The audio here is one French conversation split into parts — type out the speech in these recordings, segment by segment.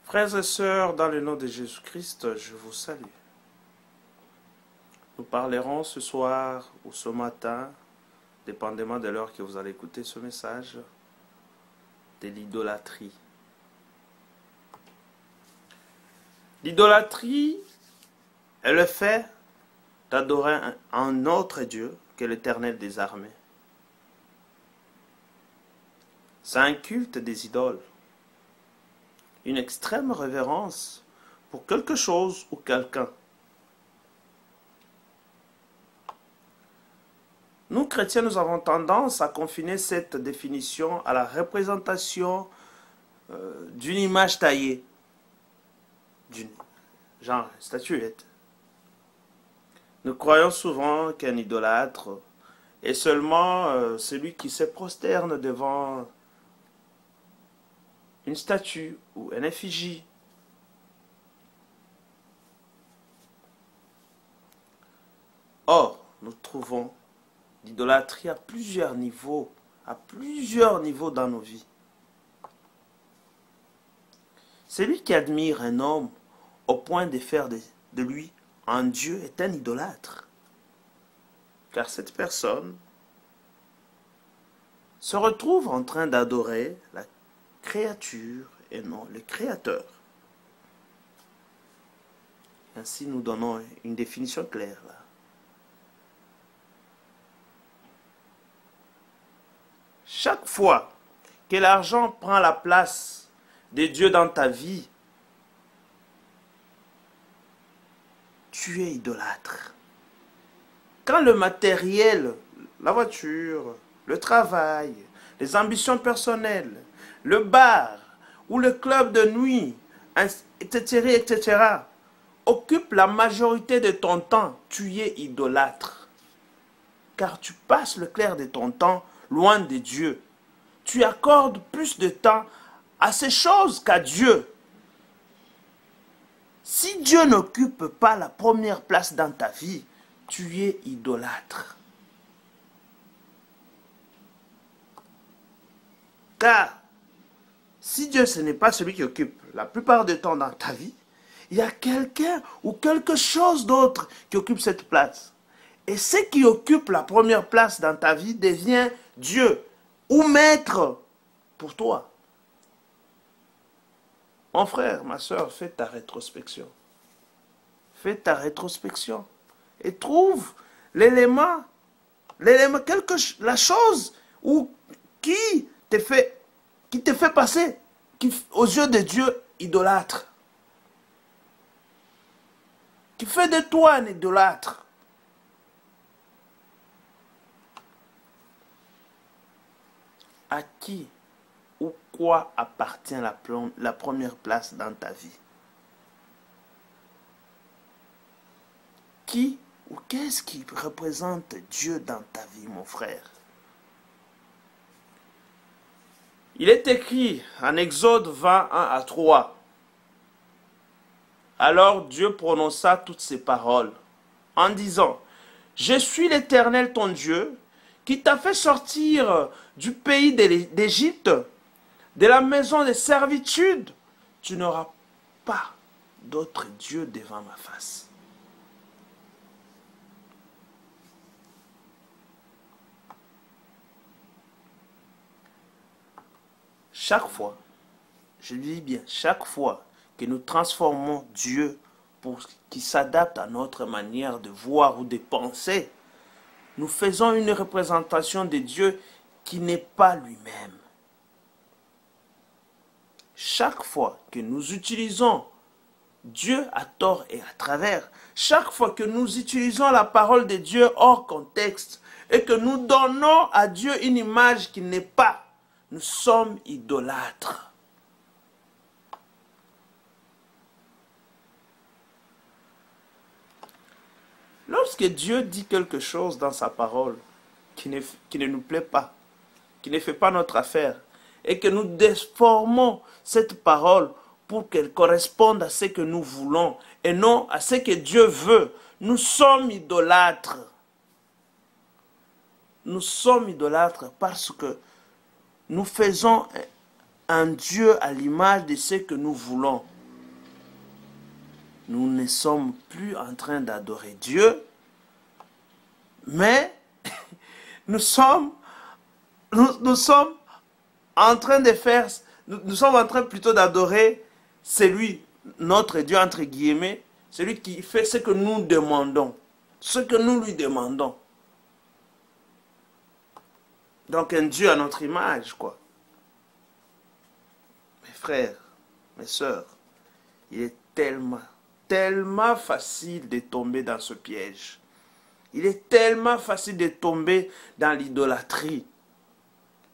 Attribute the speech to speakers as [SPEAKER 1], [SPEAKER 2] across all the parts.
[SPEAKER 1] Frères et sœurs, dans le nom de Jésus-Christ, je vous salue. Nous parlerons ce soir ou ce matin, dépendamment de l'heure que vous allez écouter ce message, de l'idolâtrie. L'idolâtrie est le fait d'adorer un autre Dieu que l'Éternel des armées. C'est un culte des idoles, une extrême révérence pour quelque chose ou quelqu'un. Nous, chrétiens, nous avons tendance à confiner cette définition à la représentation d'une image taillée, d'une genre statuette. Nous croyons souvent qu'un idolâtre est seulement celui qui se prosterne devant une statue ou une effigie. Or, nous trouvons l'idolâtrie à plusieurs niveaux dans nos vies. Celui qui admire un homme au point de faire de lui un Dieu est un idolâtre. Car cette personne se retrouve en train d'adorer la créature et non le Créateur. Ainsi, nous donnons une définition claire là. Chaque fois que l'argent prend la place de Dieu dans ta vie, tu es idolâtre. Quand le matériel, la voiture, le travail, les ambitions personnelles, le bar ou le club de nuit, etc., occupent la majorité de ton temps, tu es idolâtre. Car tu passes le clair de ton temps loin de Dieu. Tu accordes plus de temps à ces choses qu'à Dieu. Si Dieu n'occupe pas la première place dans ta vie, tu es idolâtre. Car si Dieu ce n'est pas celui qui occupe la plupart du temps dans ta vie, il y a quelqu'un ou quelque chose d'autre qui occupe cette place. Et ce qui occupe la première place dans ta vie devient Dieu ou maître pour toi. Mon frère, ma soeur, fais ta rétrospection. Fais ta rétrospection et trouve l'élément, la chose qui te fait passer aux yeux de Dieu idolâtre. Qui fait de toi un idolâtre. À qui ou quoi appartient la première place dans ta vie? Qui ou qu'est-ce qui représente Dieu dans ta vie, mon frère? Il est écrit en Exode 21-3. Alors Dieu prononça toutes ces paroles en disant: Je suis l'Éternel ton Dieu, qui t'a fait sortir du pays d'Égypte, de la maison de servitude. Tu n'auras pas d'autre Dieu devant ma face. Chaque fois, je dis bien, chaque fois que nous transformons Dieu pour qu'il s'adapte à notre manière de voir ou de penser, nous faisons une représentation de Dieu qui n'est pas lui-même. Chaque fois que nous utilisons Dieu à tort et à travers, chaque fois que nous utilisons la parole de Dieu hors contexte et que nous donnons à Dieu une image qui n'est pas, nous sommes idolâtres. Lorsque Dieu dit quelque chose dans sa parole qui ne nous plaît pas, qui ne fait pas notre affaire, et que nous déformons cette parole pour qu'elle corresponde à ce que nous voulons et non à ce que Dieu veut, nous sommes idolâtres. Nous sommes idolâtres parce que nous faisons un Dieu à l'image de ce que nous voulons. nous ne sommes plus en train d'adorer Dieu, mais nous sommes en train de faire, nous sommes en train plutôt d'adorer celui, notre Dieu entre guillemets, celui qui fait ce que nous demandons, ce que nous lui demandons. Donc un Dieu à notre image, quoi. Mes frères, mes sœurs, il est tellement facile de tomber dans ce piège. Il est tellement facile de tomber dans l'idolâtrie.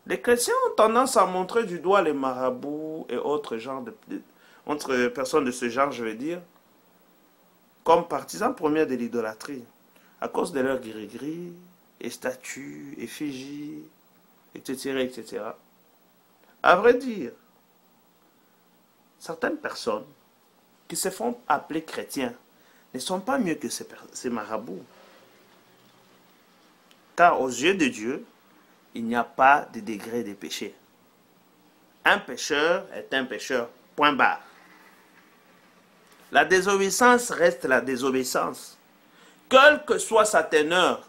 [SPEAKER 1] Les chrétiens ont tendance à montrer du doigt les marabouts et autres personnes de ce genre, je veux dire, comme partisans premiers de l'idolâtrie, à cause de leurs gris-gris, et statues, effigies, etc., etc. À vrai dire, certaines personnes qui se font appeler chrétiens ne sont pas mieux que ces marabouts. Car aux yeux de Dieu, il n'y a pas de degré de péché. Un pécheur est un pécheur, point barre. La désobéissance reste la désobéissance. Quelle que soit sa teneur,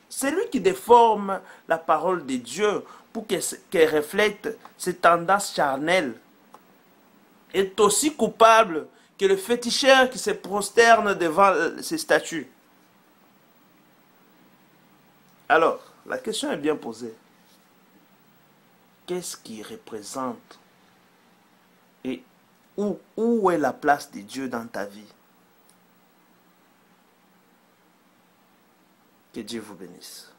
[SPEAKER 1] celui qui déforme la parole de Dieu pour qu'elle reflète ses tendances charnelles est aussi coupable que le féticheur qui se prosterne devant ses statues. Alors, la question est bien posée. Qu'est-ce qui représente et où est la place de Dieu dans ta vie? Que Dieu vous bénisse.